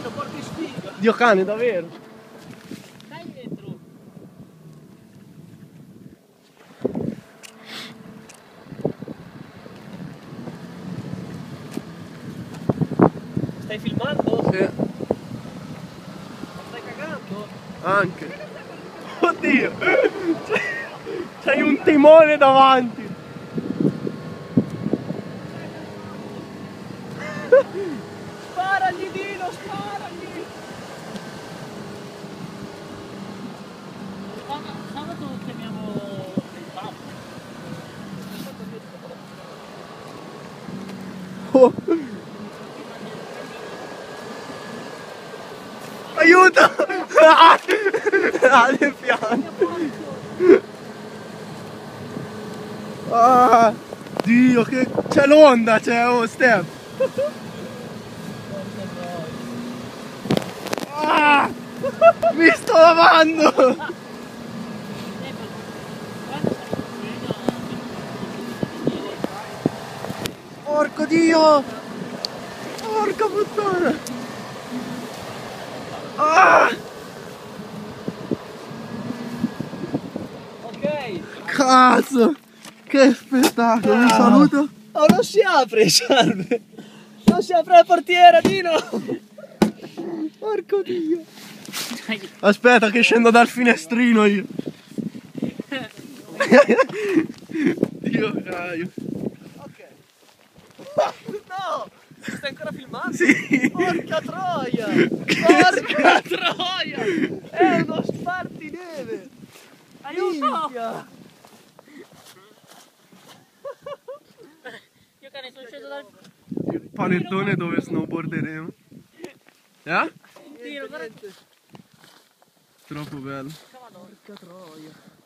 Lo porti sfiga. Dio cane, davvero. Dai dentro. Stai filmando? Sì. Stai cagando? Anche. Oddio. C'hai un timone davanti. Sparagli Dino, sparagli! Sabato chiamiamo il pub. Oh. Aiuto! Alle fianche. Ah, Dio, che c'è l'onda, c'è oh Steph. Ah, mi sto lavando. Porco Dio! Porca puttana! Ah! Ok. Cazzo! Che spettacolo! Un saluto! Oh, non si apre, salve! Non si apre la portiera, Dino! Porco Dio! Aspetta che scendo dal finestrino io! Dio caio! Ok. No! Stai ancora filmando? Sì! Porca troia! Porca troia! È uno spartineve! Aiuto! Io cane sono sceso dal... Il panettone dove snowboarderemo. Eh? Tiro, guarda. Troppo bello. Porca troia.